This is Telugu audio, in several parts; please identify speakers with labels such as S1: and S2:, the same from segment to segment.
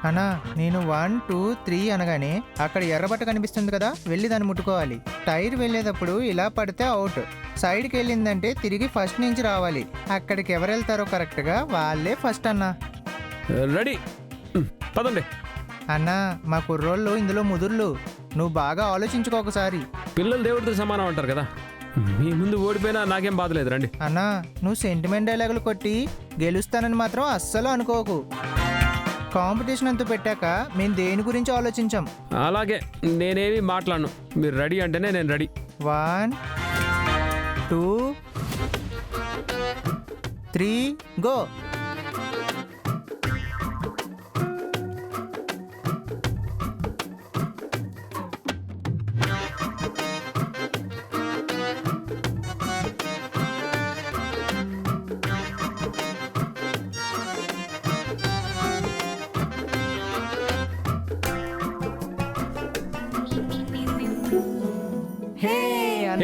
S1: అన్నా నేను 1 2 3 అనగానే అక్కడ ఎర్రబట్ట కనిపిస్తుంది కదా, వెళ్ళి దాన్ని ముట్టుకోవాలి. టైర్ వెళ్ళేటప్పుడు ఇలా పడితే అవుట్, సైడ్కి వెళ్ళిందంటే తిరిగి ఫస్ట్ నుంచి రావాలి. అక్కడికి ఎవరు వెళ్తారో కరెక్ట్గా వాళ్ళే ఫస్ట్ అన్నా.
S2: రెడీ, పదండి.
S1: అన్నా మా కుర్రోళ్ళు ఇందులో ముదుర్లు, నువ్వు బాగా ఆలోచించుకో ఒకసారి.
S2: పిల్లలు దేవుడితో సమానం అంటారు కదా, మీ ముందు ఓడిపోయినా నాకేం బాధలేదు, రండి.
S1: అన్నా నువ్వు సెంటిమెంట్ డైలాగులు కొట్టి గెలుస్తానని మాత్రం అస్సలు అనుకోకు. కాంపిటీషన్ అంతా పెట్టాక మేము దేని గురించి ఆలోచించాం.
S2: అలాగే, నేనేమి మాట్లాడను. మీరు రెడీ అంటేనే నేను రెడీ.
S1: 1 2 3 గో.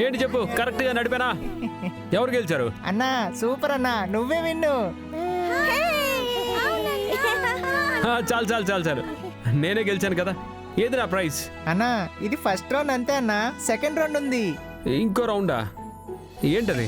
S2: ఏంటి చెప్పు, కరెక్ట్ గా నడిపానా? ఎవరు గెలిచారు?
S1: అన్నా సూపర్ అన్నా, నువ్వే విన్ను.
S2: చాలు చాలు చాలు చాలు, నేనే గెలిచాను కదా, ఏది నా ప్రైజ్?
S1: అన్నా ఇది ఫస్ట్ రౌండ్ అంతే అన్నా, సెకండ్ రౌండ్ ఉంది.
S2: ఇంకో రౌండా? ఏంటది?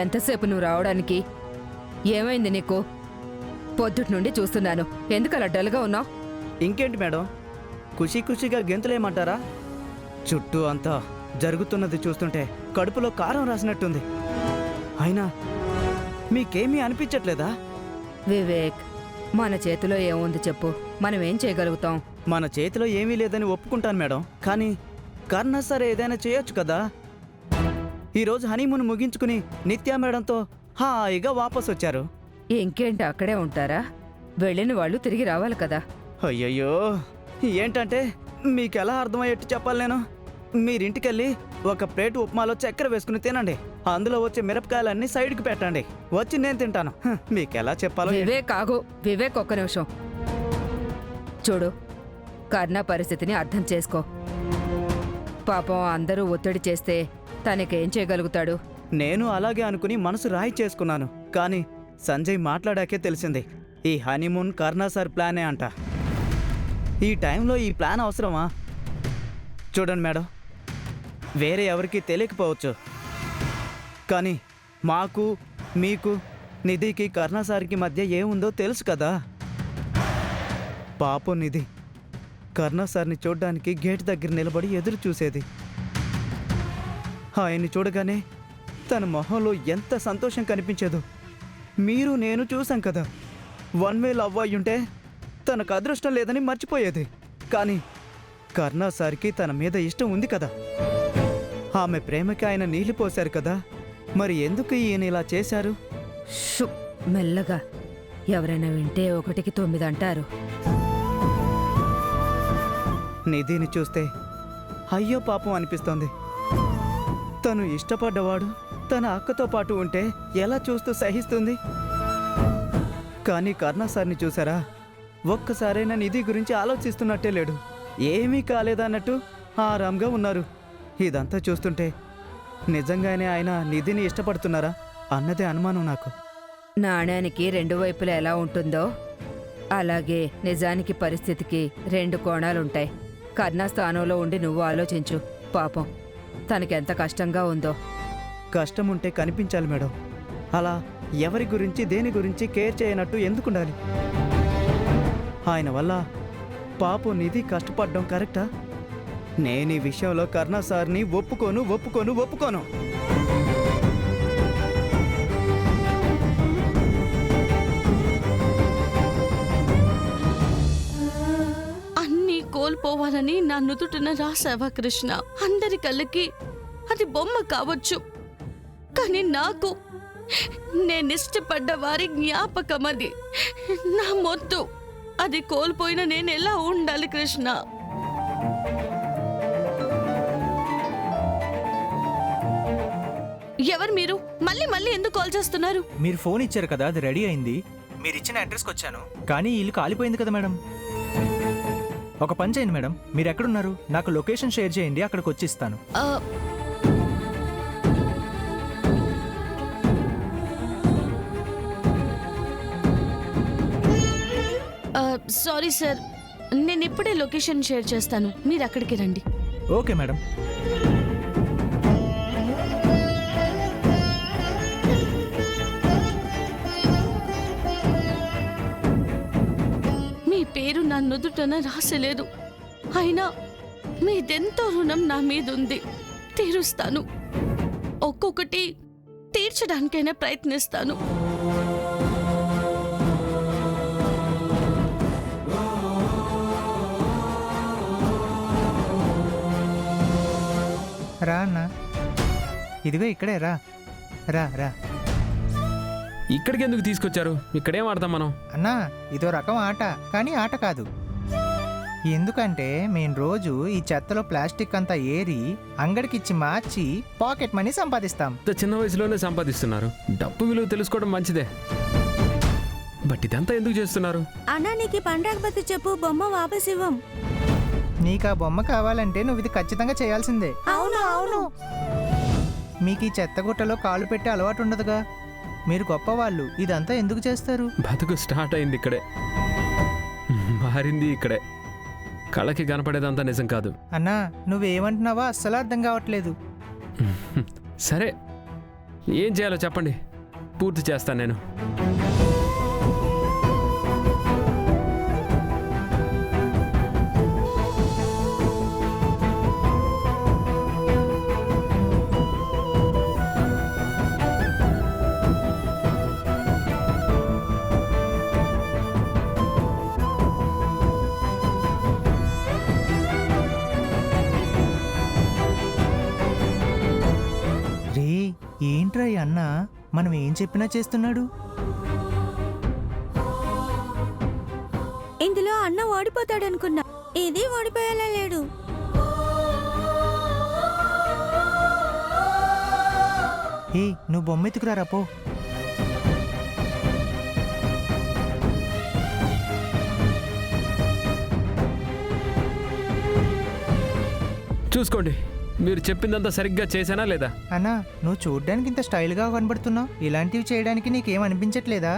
S3: ఎంతసేపు నువ్వు రావడానికి? ఏమైంది నీకు? పొద్దుటి నుండి చూస్తున్నాను, ఎందుకు అలా డల్గా ఉన్నావు?
S4: ఇంకేంటి మేడం, ఖుషీ ఖుషీగా గెంతులేయమంటారా? చుట్టూ అంతా జరుగుతున్నది చూస్తుంటే కడుపులో కారం రాసినట్టుంది. అయినా మీకేమీ అనిపించట్లేదా?
S3: వివేక్, మన చేతిలో ఏముంది చెప్పు, మనం ఏం చేయగలుగుతాం?
S4: మన చేతిలో ఏమీ లేదని ఒప్పుకుంటాను మేడం, కానీ కర్ణ సరే ఏదైనా చేయొచ్చు కదా. ఈరోజు హనీమూన్ ముగించుకుని నిత్యా మేడంతో హాయిగా వాపస్ వచ్చారు.
S3: ఇంకేంటి అక్కడే ఉంటారా? వెళ్ళిన వాళ్ళు తిరిగి రావాలి కదా.
S4: అయ్యయ్యో, ఏంటంటే మీకెలా అర్థమయ్యేట్టు చెప్పాలి నేను? మీరింటికెళ్ళి ఒక ప్లేట్ ఉప్మాలో చక్కెర వేసుకుని తినండి, అందులో వచ్చే మిరపకాయలన్నీ సైడ్కి పెట్టండి, వచ్చి నేను తింటాను. మీకెలా చెప్పాలో.
S3: వివేక్ ఆగు, వివేక్ ఒక్క నిమిషం చూడు, కర్ణ పరిస్థితిని అర్థం చేసుకో. పాపం అందరూ ఒత్తిడి చేస్తే తనకేం చేయగలుగుతాడు?
S4: నేను అలాగే అనుకుని మనసు రాయి చేసుకున్నాను, కానీ సంజయ్ మాట్లాడాకే తెలిసింది ఈ హనీమూన్ కర్ణా సార్ ప్లానే అంట. ఈ టైంలో ఈ ప్లాన్ అవసరమా? చూడండి మేడం, వేరే ఎవరికీ తెలియకపోవచ్చు, కానీ మాకు మీకు నిధికి కర్ణా సార్కి మధ్య ఏముందో తెలుసు కదా. పాపం నిధి కర్ణా సార్ని చూడ్డానికి గేట్ దగ్గర నిలబడి ఎదురు చూసేది. ఆయన్ని చూడగానే తన మొహంలో ఎంత సంతోషం కనిపించేదో మీరు నేను చూసాం కదా. 1 వే లవ్ అయ్యుంటే తనకు అదృష్టం లేదని మర్చిపోయేది, కానీ కర్ణా సార్కి తన మీద ఇష్టం ఉంది కదా. ఆమె ప్రేమకి ఆయన నీళ్లు పోశారు కదా, మరి ఎందుకు ఈయన ఇలా చేశారు?
S3: షు, మెల్లగా, ఎవరైనా వింటే 1కి 9 అంటారు.
S4: నిధిని చూస్తే అయ్యో పాపం అనిపిస్తోంది. తను ఇష్టపడ్డవాడు తన అక్కతో పాటు ఉంటే ఎలా చూస్తూ సహిస్తుంది? కానీ కర్ణా సార్ని చూసారా, ఒక్కసారైనా నిధి గురించి ఆలోచిస్తున్నట్టే లేడు. ఏమీ కాలేదన్నట్టు ఆరాంగా ఉన్నారు. ఇదంతా చూస్తుంటే నిజంగానే ఆయన నిధిని ఇష్టపడుతున్నారా అన్నదే అనుమానం నాకు.
S3: నాణ్యానికి 2 వైపులా ఎలా ఉంటుందో అలాగే నిజానికి పరిస్థితికి 2 కోణాలుంటాయి. కర్ణా స్థానంలో ఉండి నువ్వు ఆలోచించు. పాపం తనకెంత కష్టంగా ఉందో.
S4: కష్టం ఉంటే కనిపించాలి మేడం, అలా ఎవరి గురించి దేని గురించి కేర్ చేయనట్టు ఎందుకుండాలి? ఆయన వల్ల పాపం నిధి కష్టపడ్డం కరెక్టా? నేను ఈ విషయంలో కర్ణా సార్ని ఒప్పుకోను.
S5: కోల్పోవాలని నా నుదుటిన రాసావా కృష్ణ? అందరి కళ్ళకి అది బొమ్మ కావచ్చు, కానీ నాకు నేనిష్టపడ్డ వారి జ్ఞాపకం అది, నా మొత్తు. అది కోల్పోయిన నేను ఎలా ఉండాలి కృష్ణ? ఎవరు మీరు? మళ్ళీ మళ్ళీ ఎందుకు కాల్ చేస్తున్నారు?
S1: మీరు ఫోన్ ఇచ్చారు కదా, అది రెడీ అయింది. మీరు ఇచ్చిన అడ్రస్కి వచ్చాను, కానీ ఈ ఇల్లు కాలిపోయింది కదా మేడం. ఒక పని చేయండి మేడం, మీరు ఎక్కడున్నారు నాకు లొకేషన్ షేర్ చేయండి, అక్కడికి వచ్చి ఇస్తాను.
S5: సారీ సార్, నేను ఇప్పుడే లొకేషన్ షేర్ చేస్తాను, మీరు అక్కడికి రండి.
S1: Okay madam.
S5: మీ పేరు నా నుదుటన రాసలేదు, అయినా మీదెంతో రుణం నా మీద ఉంది. తీరుస్తాను, ఒక్కొక్కటి తీర్చడానికైనా ప్రయత్నిస్తాను.
S1: రా అన్న, ఇదిగో ఇక్కడే, రా రా రా.
S2: ఇక్కడికి ఎందుకు తీసుకొచ్చారు? ఇక్కడేం ఆడతాం మనం?
S1: అన్నా, ఇదో రకం ఆట, కానీ ఆట కాదు. ఎందుకంటే మేము రోజు ఈ చెత్తలో ప్లాస్టిక్ అంతా ఏరి అంగడికిచ్చి మార్చి పాకెట్ మనీ సంపాదిస్తాం.
S2: ఇంత చిన్న వయసులోనే సంపాదిస్తున్నారు. డబ్బు విలువ తెలుసుకోవడం మంచిదే, బట్ ఇదంతా ఎందుకు చేస్తున్నారు?
S6: అన్నా నీకు పండగ బతి చెప్పు, బొమ్మ వాపస్ ఇవ్వం.
S1: నీకు ఆ బొమ్మ కావాలంటే నువ్వు ఇది ఖచ్చితంగా చేయాల్సిందే.
S6: అవును అవును.
S1: మీకు ఈ చెత్త గుట్టలో కాలు పెట్టే అలవాటు ఉండదుగా. మీరు గొప్పవాళ్ళు, ఇదంతా ఎందుకు చేస్తారు?
S2: బతుకు స్టార్ట్ అయింది ఇక్కడే, మారింది ఇక్కడే. కళకి కనపడేదంతా నిజం కాదు.
S1: అన్నా, నువ్వేమంటున్నావో అస్సలు అర్థం కావట్లేదు.
S2: సరే, ఏం చేయాలో చెప్పండి, పూర్తి చేస్తాను నేను.
S1: రే, ఏంట్రా ఈ అన్న మనం ఏం చెప్పినా చేస్తున్నాడు?
S6: ఇందులో అన్న ఓడిపోతాడనుకున్నా, ఇది ఓడిపోయేలా లేడు.
S1: ఏ, నువ్వు బొమ్మ ఎత్తుకురారా పో.
S2: చూసుకోండి, మీరు చెప్పిందంతా సరిగ్గా చేశానా లేదా?
S1: అన్నా, నువ్వు చూడ్డానికి ఇంత స్టైల్గా కనబడుతున్నావు, ఇలాంటివి చేయడానికి నీకేం అనిపించట్లేదా?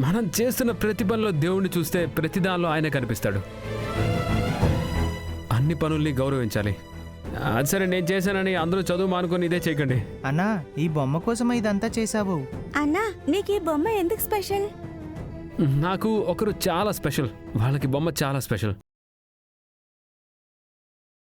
S2: మనం చేస్తున్న ప్రతి పనిలో దేవుణ్ణి చూస్తే ప్రతి దానిలో ఆయన కనిపిస్తాడు. అన్ని పనుల్ని గౌరవించాలి. అది సరే, నేను చేశానని అందరూ చదువు మానుకొని ఇదే చేయకండి.
S1: అన్నా, ఈ బొమ్మ కోసం ఇదంతా చేసావు.
S6: అన్నా నీకు ఈ బొమ్మ ఎందుకు స్పెషల్?
S2: నాకు ఒకరు చాలా స్పెషల్, వాళ్ళకి బొమ్మ చాలా స్పెషల్.